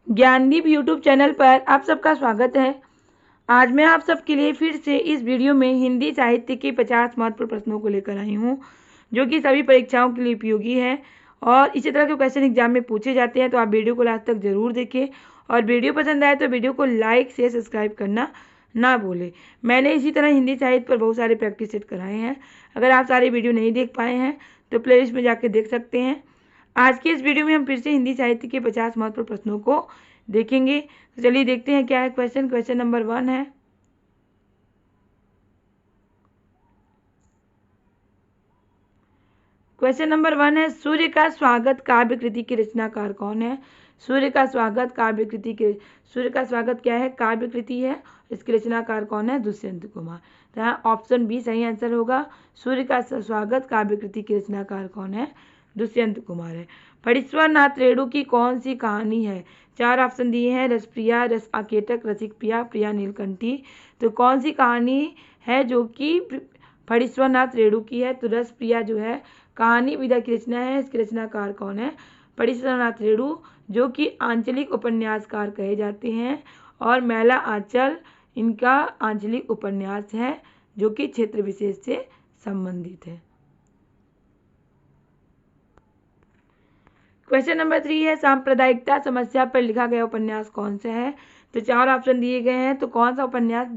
Gyandeep YouTube channel पर आप सबका स्वागत है। आज मैं आप सबके लिए फिर से इस वीडियो में हिंदी साहित्य के 50 महत्वपूर्ण प्रश्नों को लेकर आई हूँ, जो कि सभी परीक्षाओं के लिए उपयोगी है और इसी तरह के क्वेश्चन एग्जाम में पूछे जाते हैं। तो आप वीडियो को लास्ट तक जरूर देखें और वीडियो पसंद आए तो वीडियो को लाइक शेयर सब्सक्राइब करना ना भूलें। मैंने इसी तरह हिंदी साहित्य पर बहुत सारे प्रैक्टिस सेट कराए हैं। अगर आप सारे वीडियो नहीं देख पाए हैं तो प्लेलिस्ट में जाकर देख सकते हैं। आज के इस वीडियो में हम फिर से हिंदी साहित्य के 50 महत्वपूर्ण प्रश्नों को देखेंगे। तो चलिए देखते हैं क्या है क्वेश्चन नंबर 1 है। क्वेश्चन नंबर 1 है, सूर्य का स्वागत काव्य कृति के रचनाकार कौन है? सूर्य का स्वागत काव्य कृति के सूर्य का स्वागत क्या है? काव्य कृति है। इसके रचनाकार कौन है? दुष्यंत कुमार। तो यहाँ ऑप्शन बी सही आंसर होगा। सूर्य का स्वागत काव्य कृति के रचनाकार कौन है? दुष्यंत कुमार है। फणीश्वर नाथ रेणु की कौन सी कहानी है? 4 ऑप्शन दिए हैं, रसप्रिया, रस आकेटक, रसिक प्रिया, प्रिया नीलकंठी। तो कौन सी कहानी है जो कि फणीश्वर नाथ रेणु की है? तो रसप्रिया जो है कहानी विधा की रचना है। इसके रचनाकार कौन है? फणीश्वर नाथ रेणु, जो कि आंचलिक उपन्यासकार कहे जाते हैं। और मैला आंचल इनका आंचलिक उपन्यास है जो कि क्षेत्र विशेष से संबंधित है। क्वेश्चन नंबर 3 है, सांप्रदायिकता समस्या पर लिखा गया उपन्यास कौन सा है? तो 4 ऑप्शन दिए गए हैं। तो कौन सा उपन्यास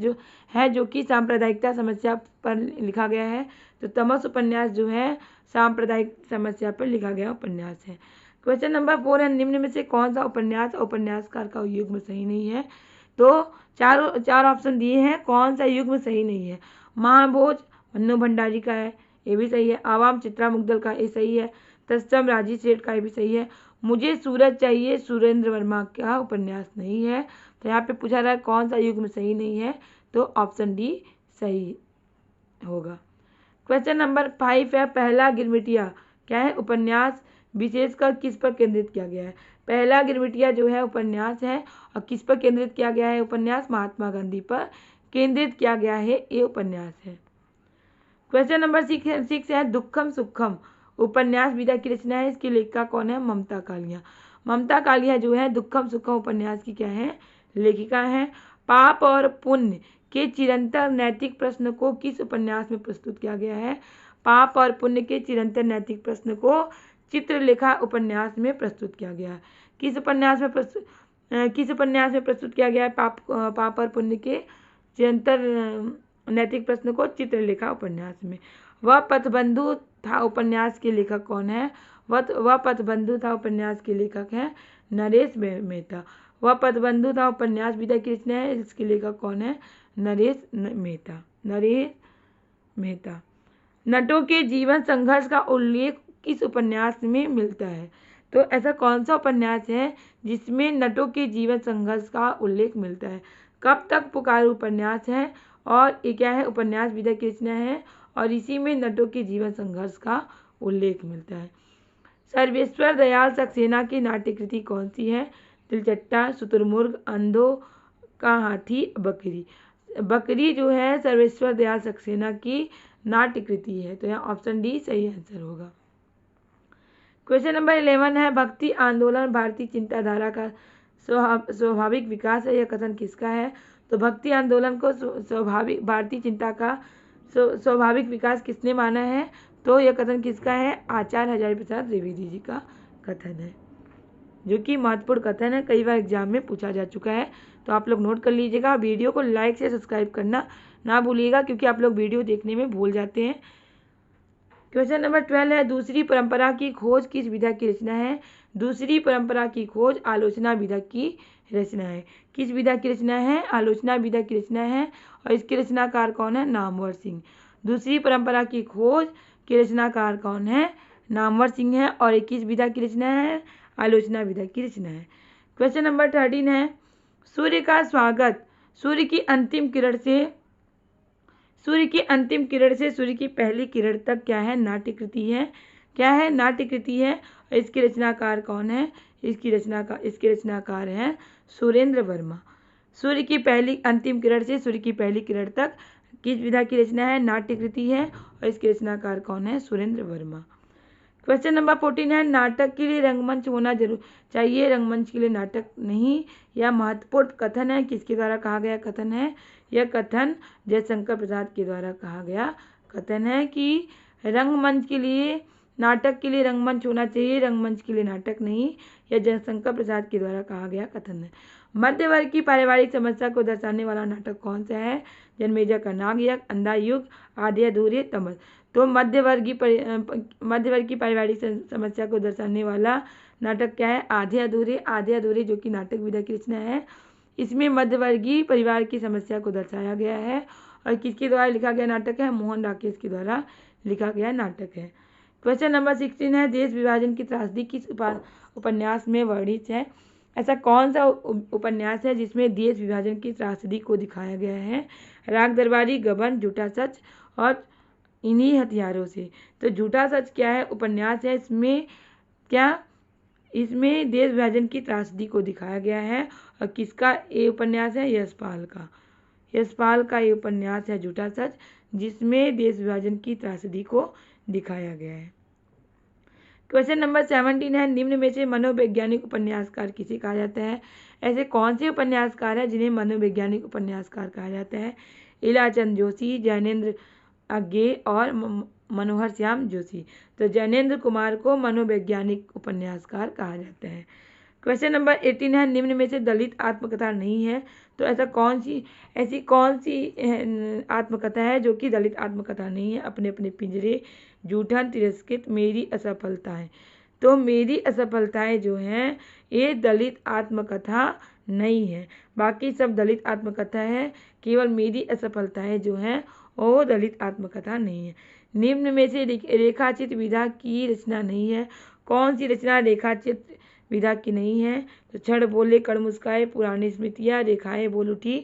जो कि सांप्रदायिकता समस्या पर लिखा गया है? तो तमस उपन्यास जो है सांप्रदायिक समस्या पर लिखा गया उपन्यास है। क्वेश्चन नंबर 4 है, निम्न में से कौन सा उपन्यास उपन्यासकार का युग्म सही नहीं है? तो चार ऑप्शन दिए हैं, कौन सा युग्म सही नहीं है? महाभोज मन्नू भंडारी का है, ये भी सही है। आवाम चित्रा मुग्दल का, ये सही है। तत्सम राजीव सेठ का, ये भी सही है। मुझे सूरज चाहिए सुरेंद्र वर्मा का उपन्यास नहीं है। तो यहाँ पे पूछा रहा है कौन सा युग्म सही नहीं है? तो ऑप्शन डी सही होगा। क्वेश्चन नंबर 5 है, पहला गिरमिटिया क्या है? उपन्यास विशेषकर किस पर केंद्रित किया गया है? पहला गिरमिटिया जो है उपन्यास है और किस पर केंद्रित किया गया है? उपन्यास महात्मा गांधी पर केंद्रित किया गया है, ये उपन्यास है। क्वेश्चन नंबर 6 है, दुखम सुखम उपन्यास विधा की रचना है। इसकी लेखिका कौन है? ममता कालिया। ममता कालिया जो है दुखम सुखम उपन्यास की क्या है? लेखिका है। पाप और पुण्य के चिरंतन नैतिक प्रश्न को किस उपन्यास में प्रस्तुत किया गया है? पाप और पुण्य के चिरंतन नैतिक प्रश्न को चित्रलेखा उपन्यास में प्रस्तुत किया गया है। किस उपन्यास में प्रस्तुत किया गया है पाप और पुण्य के चिरंतन नैतिक प्रश्न को? चित्रलेखा उपन्यास में। वह पथबंधु था उपन्यास के लेखक कौन है? वह पथबंधु था उपन्यास के लेखक हैं नरेश मेहता। वह पथबंधु था उपन्यास विधा की रचना है। इसके लेखक कौन है? नरेश मेहता। नटों के जीवन संघर्ष का उल्लेख किस उपन्यास में मिलता है? तो ऐसा कौन सा उपन्यास है जिसमें नटों के जीवन संघर्ष का उल्लेख मिलता है? कब तक पुकारू उपन्यास है और ये क्या है? उपन्यास विधा की रचना है और इसी में नटों के जीवन संघर्ष का उल्लेख मिलता है। सर्वेश्वर दयाल सक्सेना की नाट्यकृति कौन सी है? तिलचट्टा, शुतुरमुर्ग, अंधों का हाथी, बकरी। बकरी जो है सर्वेश्वर दयाल सक्सेना की नाट्यकृति है। तो यहाँ ऑप्शन डी सही आंसर होगा। क्वेश्चन नंबर 11 है, भक्ति आंदोलन भारतीय चिंताधारा का स्वाभाविक विकास है। यह कथन किसका है? तो भक्ति आंदोलन को स्वाभाविक भारतीय चिंता का स्वाभाविक विकास किसने माना है? तो यह कथन किसका है? आचार्य हजारी प्रसाद द्विवेदी जी का कथन है, जो कि महत्वपूर्ण कथन है, कई बार एग्जाम में पूछा जा चुका है। तो आप लोग नोट कर लीजिएगा। वीडियो को लाइक से सब्सक्राइब करना ना भूलिएगा, क्योंकि आप लोग वीडियो देखने में भूल जाते हैं। क्वेश्चन नंबर 12 है, दूसरी परंपरा की खोज किस विधा की रचना है? दूसरी परंपरा की खोज आलोचना विधा की रचना है। किस विधा की रचना है? आलोचना विधा की रचना है और इसके रचनाकार कौन है? नामवर सिंह। दूसरी परंपरा की खोज के रचनाकार कौन है? नामवर सिंह है और ये किस विधा की रचना है? आलोचना विधा की रचना है। क्वेश्चन नंबर 13 है, सूर्य का स्वागत सूर्य की अंतिम किरण से सूर्य की पहली किरण तक क्या है? नाट्यकृति है। क्या है? नाट्यकृति है। और इसके रचनाकार कौन है? इसके रचनाकार हैं सुरेंद्र वर्मा। सूर्य की पहली अंतिम किरण से सूर्य की पहली किरण तक किस विधा की रचना है? नाट्यकृति है और इसके रचनाकार कौन है? सुरेंद्र वर्मा। क्वेश्चन नंबर 14 है, नाटक के लिए रंगमंच होना जरूर चाहिए, रंगमंच के लिए नाटक नहीं। यह महत्वपूर्ण कथन है, किसके द्वारा कहा गया कथन है? यह कथन जयशंकर प्रसाद के द्वारा कहा गया कथन है कि रंगमंच के लिए, नाटक के लिए रंगमंच होना चाहिए, रंगमंच के लिए नाटक नहीं। यह जयशंकर प्रसाद के द्वारा कहा गया कथन है। मध्य वर्ग की पारिवारिक समस्या को दर्शाने वाला नाटक कौन सा है? जन्मेजय का नागयज्ञ, अंधा युग, आधे अधूरे, तमस। तो मध्य वर्ग की पारिवारिक समस्या को दर्शाने वाला नाटक क्या है? आधे अधूरे। आधे अधूरे जो कि नाटक विधा की रचना है, इसमें मध्यवर्गीय परिवार की समस्या को दर्शाया गया है। और किसके द्वारा लिखा गया नाटक है? मोहन राकेश के द्वारा लिखा गया नाटक है। क्वेश्चन नंबर 16 है, देश विभाजन की त्रासदी किस उपन्यास में वर्णित है? ऐसा कौन सा उपन्यास है जिसमें देश विभाजन की त्रासदी को दिखाया गया है? राग दरबारी, गबन, झूठा सच और इन्हीं हथियारों से। तो झूठा सच क्या है? उपन्यास है, इसमें देश विभाजन की त्रासदी को दिखाया गया है। और किसका ये उपन्यास है? यशपाल का ये उपन्यास है झूठा सच, जिसमें देश विभाजन की त्रासदी को दिखाया गया है। क्वेश्चन नंबर 17 है, निम्न में से मनोवैज्ञानिक उपन्यासकार किसे कहा जाता है? ऐसे कौन से उपन्यासकार हैं जिन्हें मनोवैज्ञानिक उपन्यासकार कहा जाता है? इलाचंद जोशी, जैनेन्द्र अज्ञे और मनोहर श्याम जोशी। तो जैनेन्द्र कुमार को मनोवैज्ञानिक उपन्यासकार कहा जाता है। क्वेश्चन नंबर 18 है, निम्न में से दलित आत्मकथा नहीं है। तो ऐसी कौन सी आत्मकथा है जो कि दलित आत्मकथा नहीं है? अपने अपने पिंजरे, जूठन, तिरस्कृत, मेरी असफलताएं। तो मेरी असफलताएं जो हैं ये दलित आत्मकथा नहीं है, बाकी सब दलित आत्मकथा है। केवल मेरी असफलताएं जो हैं वो दलित आत्मकथा नहीं है। निम्न में से रेखाचित्र विधा की रचना नहीं है। कौन सी रचना रेखाचित्र विधा की नहीं है? तो क्षण बोले कण मुस्काए, पुरानी स्मृतियाँ, रेखाएं बोल उठी,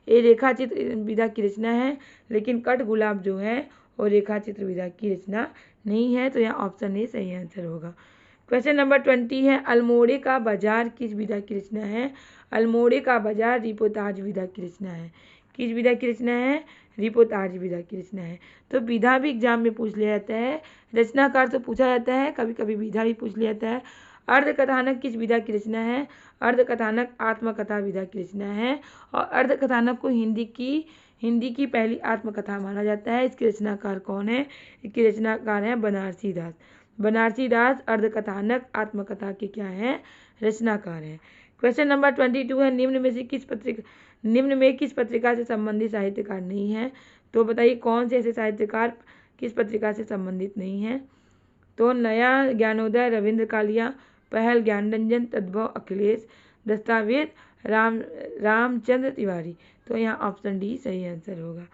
ये रेखाचित्र विधा की रचना है। लेकिन कट गुलाब जो है वो रेखाचित्र विधा की रचना नहीं है। तो यहाँ ऑप्शन ए सही आंसर होगा। क्वेश्चन नंबर 20 है, अल्मोड़े का बाजार किस विधा की रचना है? अल्मोड़े का बाजार रिपोर्ताज विधा की रचना है। किस विधा की रचना है? रिपोर्ताज विधा की रचना है। तो विधा भी एग्जाम में पूछ लिया जाता है, रचनाकार तो पूछा जाता है, कभी कभी विधा भी पूछ लिया जाता है। अर्धकथानक किस विधा की रचना है? अर्धकथानक आत्मकथा विधा की रचना है। और अर्धकथानक को हिंदी की पहली आत्मकथा माना जाता है। इसके रचनाकार कौन है? इसके रचनाकार हैं बनारसी दास। बनारसी दास अर्धकथानक आत्मकथा के क्या हैं? रचनाकार हैं। क्वेश्चन नंबर 22 है, निम्न में किस पत्रिका से संबंधित साहित्यकार नहीं है? तो बताइए कौन से ऐसे साहित्यकार किस पत्रिका से संबंधित नहीं है? तो नया ज्ञानोदय रविंद्र कालिया, पहल ज्ञानरंजन, तद्भव अखिलेश, दस्तावेज रामचंद्र तिवारी। तो यहाँ ऑप्शन डी सही आंसर होगा।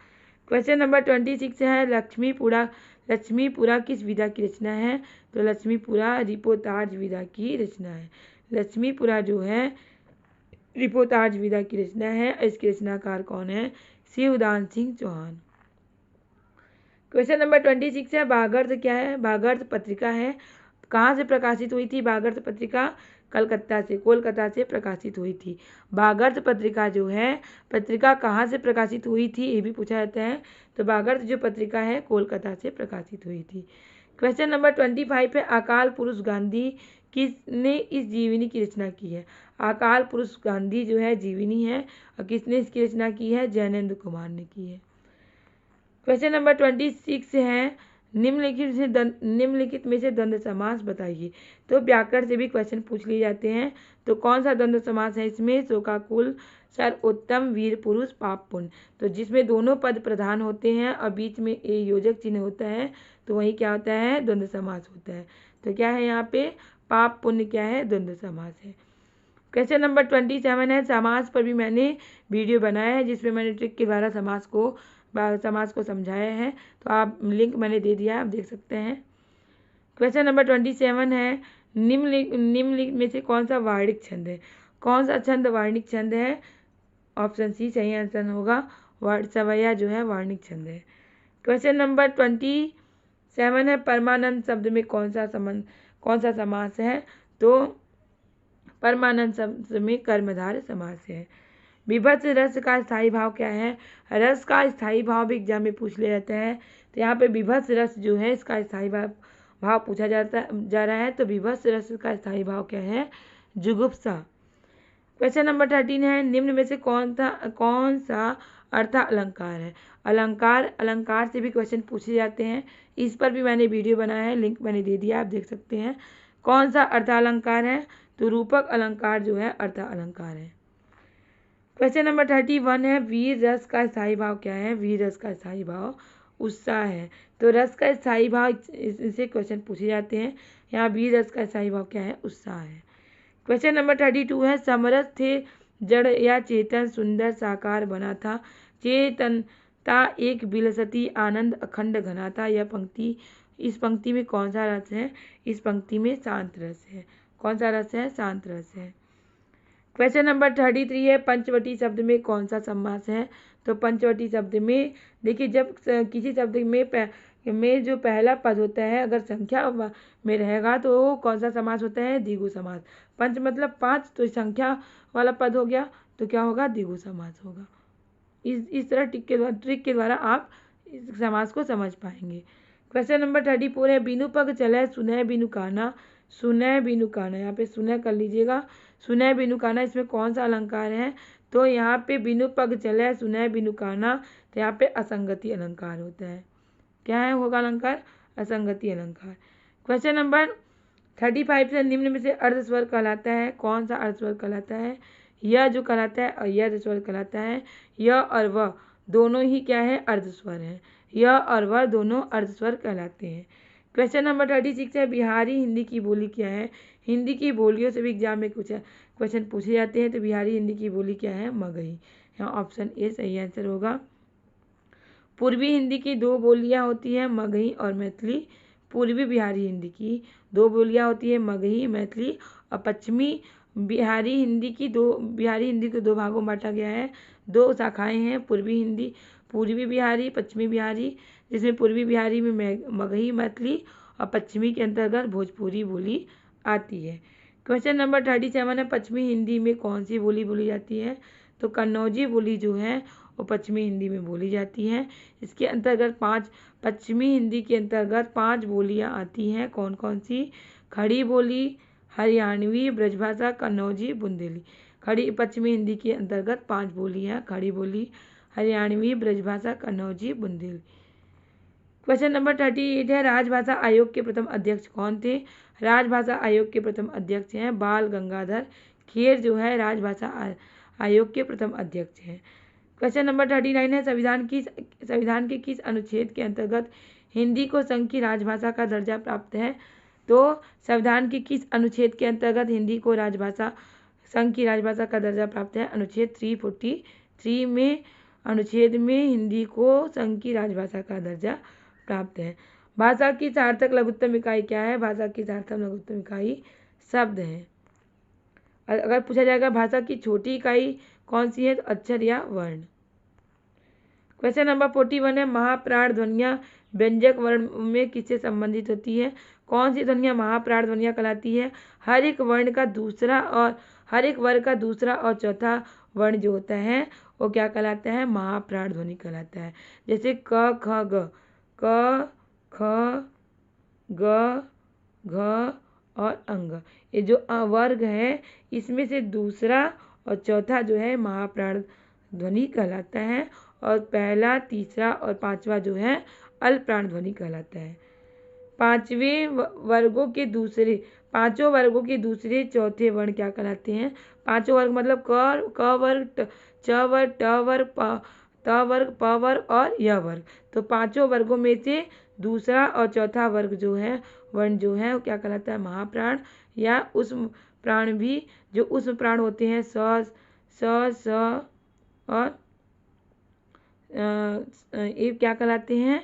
क्वेश्चन नंबर 26 है, लक्ष्मीपुरा किस विधा की रचना है? तो लक्ष्मीपुरा रिपोर्ताज विधा की रचना है। लक्ष्मीपुरा जो है रिपोर्ताज विधा की रचना है। इसके रचनाकार कौन है? शिवदान सिंह चौहान। क्वेश्चन नंबर 26 है, भागर्थ क्या है? भागर्थ पत्रिका है, कहाँ से प्रकाशित हुई थी? भागर्थ पत्रिका कोलकाता से प्रकाशित हुई थी। भागर्थ पत्रिका जो है पत्रिका कहाँ से प्रकाशित हुई थी ये भी पूछा जाता है। तो भागर्थ जो पत्रिका है कोलकाता से प्रकाशित हुई थी। क्वेश्चन नंबर 25 है, अकाल पुरुष गांधी किसने इस जीवनी की रचना की है? अकाल पुरुष गांधी जो है जीवनी है, और किसने इसकी रचना की है? जैनेन्द्र कुमार ने की है। क्वेश्चन नंबर 26 है, निम्नलिखित में से द्वंद्व समास बताइए। तो व्याकरण से भी क्वेश्चन पूछ लिए जाते हैं। तो कौन सा द्वंद्व समास है इसमें? शोकाकुल, सर्वोत्तम, वीर पुरुष, पाप पुण्य। तो जिसमें दोनों पद प्रधान होते हैं और बीच में ए योजक चिन्ह होता है, तो वही क्या होता है? द्वंद्व समास होता है। तो क्या है यहाँ पे? पाप पुण्य क्या है? द्वंद्व समास है। क्वेश्चन नंबर 27 है, समास पर भी मैंने वीडियो बनाया है जिसमें मैंने ट्रिक के द्वारा समास को समझाया है। तो आप लिंक मैंने दे दिया है, आप देख सकते हैं। क्वेश्चन नंबर 27 है, निम्नलिखित में से कौन सा वार्णिक छंद है? कौन सा छंद वार्णिक छंद है? ऑप्शन सी सही आंसर होगा। सवैया जो है वार्णिक छंद है। क्वेश्चन नंबर 27 है, परमानंद शब्द में कौन सा समास है? तो परमानंद शब्द में कर्मधारय समास है। विभत्स रस का स्थायी भाव क्या है? रस का स्थायी भाव भी एग्जाम में पूछ लिया जाता है। तो यहाँ पे विभत्स रस जो है इसका स्थायी भाव भाव पूछा जा रहा है तो विभत्स रस का स्थायी भाव क्या है? जुगुप्सा। क्वेश्चन नंबर 13 है, निम्न में से कौन सा अर्थ अलंकार है? अलंकार से भी क्वेश्चन पूछे जाते हैं, इस पर भी मैंने वीडियो बनाया है, लिंक मैंने दे दिया, आप देख सकते हैं। कौन सा अर्थ अलंकार है? तो रूपक अलंकार जो है अर्थ अलंकार है। क्वेश्चन नंबर 31 है, वीर रस का स्थायी भाव क्या है? वीर रस का स्थायी भाव उत्साह है। तो रस का स्थायी भाव इनसे क्वेश्चन पूछे जाते हैं। यहाँ वीर रस का स्थायी भाव क्या है? उत्साह है। क्वेश्चन नंबर 32 है, समरस थे जड़ या चेतन, सुंदर साकार बना था, चेतनता एक विलसती आनंद अखंड घना था। यह पंक्ति, इस पंक्ति में कौन सा रस है? इस पंक्ति में शांत रस है। कौन सा रस है? शांत रस है। क्वेश्चन नंबर 33 है, पंचवटी शब्द में कौन सा समास है? तो पंचवटी शब्द में देखिए, जब किसी शब्द में जो पहला पद होता है अगर संख्या में रहेगा तो कौन सा समास होता है? द्विगु समास। पंच मतलब 5, तो संख्या वाला पद हो गया तो क्या होगा? द्विगु समास होगा। इस तरह ट्रिक के द्वारा आप इस समास को समझ पाएंगे। क्वेश्चन नंबर 34 है, बिनु पग चले सुनय बिनु काना। सुनय बिनु काना, यहाँ पे सुनय कर लीजिएगा। सुनय बिनु काना, इसमें कौन सा अलंकार है? तो यहाँ पे बिनु पग चले सुनय बिनु काना, तो यहाँ पे असंगति अलंकार होता है। क्या है होगा अलंकार? असंगति अलंकार। क्वेश्चन नंबर 35 से निम्न में से अर्धस्वर कहलाता है। कौन सा अर्धस्वर कहलाता है? यह जो कहलाता है और यह स्वर कहलाता है। यह और वह दोनों ही क्या है? अर्धस्वर हैं। यह और वह दोनों अर्धस्वर कहलाते हैं। क्वेश्चन नंबर 36 है, बिहारी हिंदी की बोली क्या है? हिंदी की बोलियों से भी एग्जाम में कुछ क्वेश्चन पूछे जाते हैं। तो बिहारी हिंदी की बोली क्या है? मगही। यहाँ ऑप्शन ए सही आंसर होगा। पूर्वी हिंदी की 2 बोलियाँ होती हैं, मगही और मैथिली। पूर्वी बिहारी हिंदी की 2 बोलियाँ होती है, मगही मैथिली। और पश्चिमी बिहारी हिंदी को 2 भागों में बांटा गया है। 2 शाखाएं हैं, पूर्वी बिहारी, पश्चिमी बिहारी, जिसमें पूर्वी बिहारी में मगही मैथिली और पश्चिमी के अंतर्गत भोजपुरी बोली आती है। क्वेश्चन नंबर 37 है, पश्चिमी हिंदी में कौन सी बोली बोली जाती है? तो कन्नौजी बोली जो है वो पश्चिमी हिंदी में बोली जाती है। इसके अंतर्गत पश्चिमी हिंदी के अंतर्गत 5 बोलियां आती हैं। कौन कौन सी? खड़ी बोली, हरियाणवी, ब्रजभाषा, कन्नौजी, बुंदेली। पश्चिमी हिंदी के अंतर्गत 5 बोलियां, खड़ी बोली, हरियाणवी, ब्रजभाषा, कन्नौजी, बुंदेली। क्वेश्चन नंबर 38 है, राजभाषा आयोग के प्रथम अध्यक्ष कौन थे? राजभाषा आयोग के प्रथम अध्यक्ष हैं बाल गंगाधर खेर, जो है राजभाषा आयोग के प्रथम अध्यक्ष हैं। क्वेश्चन नंबर 39 है, संविधान के किस अनुच्छेद के अंतर्गत हिंदी को संघ की राजभाषा का दर्जा प्राप्त है? तो संविधान के किस अनुच्छेद के अंतर्गत हिंदी को संघ की राजभाषा का दर्जा प्राप्त है? अनुच्छेद 343 में अनुच्छेद में हिंदी को संघ की राजभाषा का दर्जा प्राप्त है। भाषा की सार्थक लघुत्तम इकाई क्या है? भाषा की सार्थक लघुत्तम इकाई शब्द है। अगर पूछा जाएगा भाषा की छोटी इकाई कौन सी है? तो अक्षर या वर्ण। क्वेश्चन नंबर 41 है, महाप्राण ध्वनियाँ व्यंजक वर्ण में किससे संबंधित होती है? कौन सी ध्वनियाँ महाप्राण ध्वनियाँ कहलाती है? हर एक वर्ग का दूसरा और चौथा वर्ण जो होता है वो क्या कहलाता है? महाप्राण ध्वनि कहलाता है। जैसे क ख ग, क ख ग घ और अंग, ये जो वर्ग है इसमें से दूसरा और चौथा जो है महाप्राण ध्वनि कहलाता है, और पहला, तीसरा और पांचवा जो है अल्पप्राण ध्वनि कहलाता है। पांचों वर्गों के दूसरे चौथे वर्ण क्या कहलाते हैं? पांचों वर्ग मतलब क वर्ग, च वर्ग, ट वर्ग, त वर्ग, प वर्ग और य वर्ग। तो पांचों वर्गों में से दूसरा और चौथा वर्ग जो है वर्ण जो है वो क्या कहलाता है? महाप्राण या उस प्राण भी, जो उस प्राण होते हैं स और ये क्या कहलाते हैं?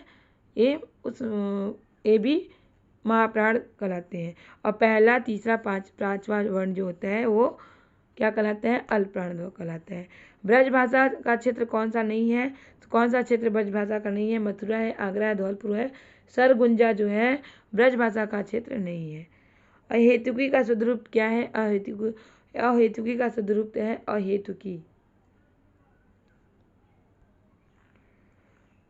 ये भी महाप्राण कहलाते हैं। और पहला, तीसरा, पांचवा वर्ण जो होता है वो क्या कहलाता है? अल्पप्राण कहलाता है। ब्रजभाषा का क्षेत्र कौन सा नहीं है? तो कौन सा क्षेत्र ब्रजभाषा का नहीं है? मथुरा है, आगरा है, धौलपुर है। सरगुंजा जो है ब्रजभाषा का क्षेत्र नहीं है। अहेतुकी का सदरूप क्या है? अहेतुकी का सदरूप है अहेतुकी।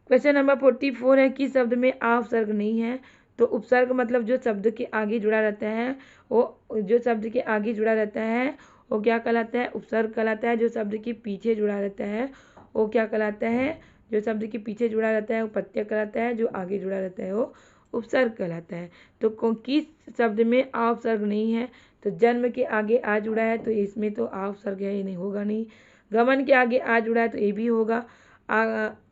क्वेश्चन नंबर 44 है, किस शब्द में आ उपसर्ग नहीं है? तो उपसर्ग मतलब जो शब्द के आगे जुड़ा रहता है, वो जो शब्द के आगे जुड़ा रहता है वो क्या कहलाता है? उपसर्ग कहलाता है। जो शब्द के पीछे जुड़ा रहता है वो क्या कहलाता है? जो शब्द के पीछे जुड़ा रहता है वो प्रत्यय कहलाता है। जो आगे जुड़ा रहता है वो उपसर्ग कहलाता है। तो किस शब्द में आ उपसर्ग नहीं है? तो जन्म के आगे आ जुड़ा है तो इसमें तो आ उपसर्ग है, ये नहीं होगा नहीं। गमन के आगे आ जुड़ा है तो ये भी होगा।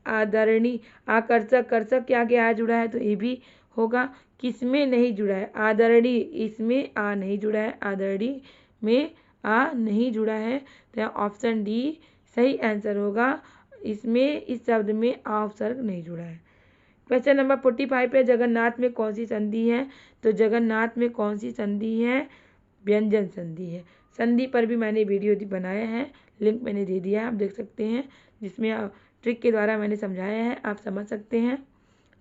आदरणी आकर्षक कर्षक के आगे आ जुड़ा है तो ये भी होगा। किसमें नहीं जुड़ा है? आदरणी, इसमें आ नहीं जुड़ा है, आदरणी में आ नहीं जुड़ा है। तो ऑप्शन डी सही आंसर होगा। इसमें इस शब्द में आ उपसर्ग नहीं जुड़ा है। क्वेश्चन नंबर 45 पे जगन्नाथ में कौन सी संधि है? तो जगन्नाथ में कौन सी संधि है? व्यंजन संधि है। संधि पर भी मैंने वीडियो बनाया है, लिंक मैंने दे दिया है, आप देख सकते हैं, जिसमें ट्रिक के द्वारा मैंने समझाया है, आप समझ सकते हैं।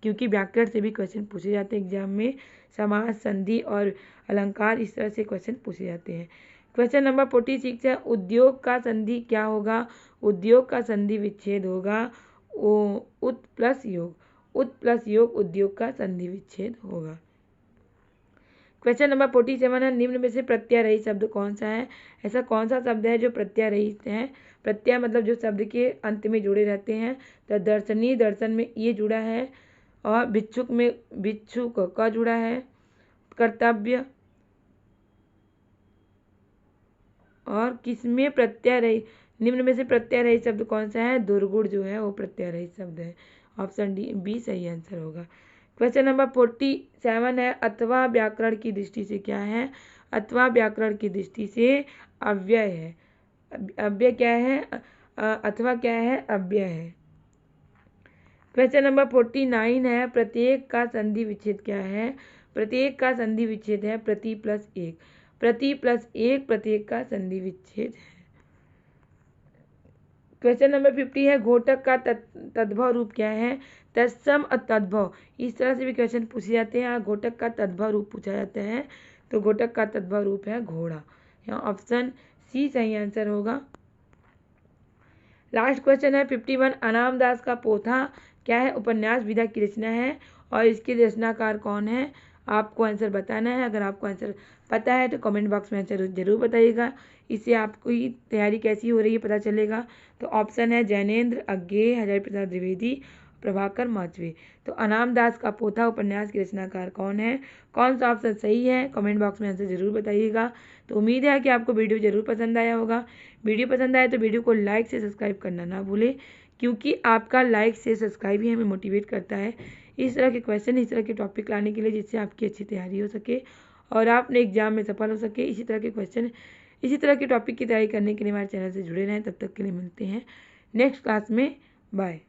क्योंकि व्याकरण से भी क्वेश्चन पूछे जाते हैं एग्जाम में, समास, संधि और अलंकार, इस तरह से क्वेश्चन पूछे जाते हैं। क्वेश्चन नंबर 46 है, उद्योग का संधि क्या होगा? उद्योग का संधि विच्छेद होगा। उत प्लस योग, उत प्लस योग उद्योग का संधि विच्छेद होगा। क्वेश्चन नंबर 47 है, निम्न में से प्रत्यय रहित शब्द कौन सा है? ऐसा कौन सा शब्द है जो प्रत्यय रहित है? प्रत्यय मतलब जो शब्द के अंत में जुड़े रहते हैं। तो दर्शनी, दर्शन में ये जुड़ा है, और भिक्षुक में भिक्षुक का जुड़ा है। कर्तव्य, और किसमें प्रत्यय रहित, निम्न में से प्रत्यय रहित शब्द कौन सा है? दुर्गुण जो है वो प्रत्यय रहित शब्द है। ऑप्शन डी बी सही आंसर होगा। क्वेश्चन नंबर 47 है, अथवा व्याकरण की दृष्टि से क्या है? अथवा व्याकरण की दृष्टि से अव्यय है। अव्यय क्या है? अथवा क्या है? अव्यय है। क्वेश्चन नंबर 49 है, प्रत्येक का संधि विच्छेद क्या है? प्रत्येक का संधि विच्छेद है प्रति प्लस एक। प्रति प्लस एक प्रत्येक का संधि विच्छेद है। क्वेश्चन नंबर 50 है, घोटक का तद्भव रूप क्या है? तत्सम और तद्भव, इस तरह से भी क्वेश्चन पूछे जाते हैं। घोटक का तद्भव रूप पूछा जाता है, तो घोटक का तद्भव रूप है घोड़ा। यहाँ ऑप्शन सी सही आंसर होगा। लास्ट क्वेश्चन है 51, अनाम दास का पोथा क्या है? उपन्यास विधा की रचना है, और इसके रचनाकार कौन है? आपको आंसर बताना है। अगर आपको आंसर पता है तो कमेंट बॉक्स में आंसर जरूर बताइएगा, इससे आपकी तैयारी कैसी हो रही है पता चलेगा। तो ऑप्शन है जैनेन्द्र, अज्ञेय, हजारी प्रसाद द्विवेदी, प्रभाकर माचवे। तो अनाम दास का पोथा उपन्यास के रचनाकार कौन है? कौन सा ऑप्शन सही है? कमेंट बॉक्स में आंसर जरूर बताइएगा। तो उम्मीद है कि आपको वीडियो जरूर पसंद आया होगा। वीडियो पसंद आए तो वीडियो को लाइक से सब्सक्राइब करना ना भूलें, क्योंकि आपका लाइक से सब्सक्राइब ही हमें मोटिवेट करता है इस तरह के क्वेश्चन, इस तरह के टॉपिक लाने के लिए, जिससे आपकी अच्छी तैयारी हो सके और आप अपने एग्जाम में सफल हो सके। इसी तरह के क्वेश्चन, इसी तरह के टॉपिक की तैयारी करने के लिए हमारे चैनल से जुड़े रहें। तब तक के लिए मिलते हैं नेक्स्ट क्लास में। बाय।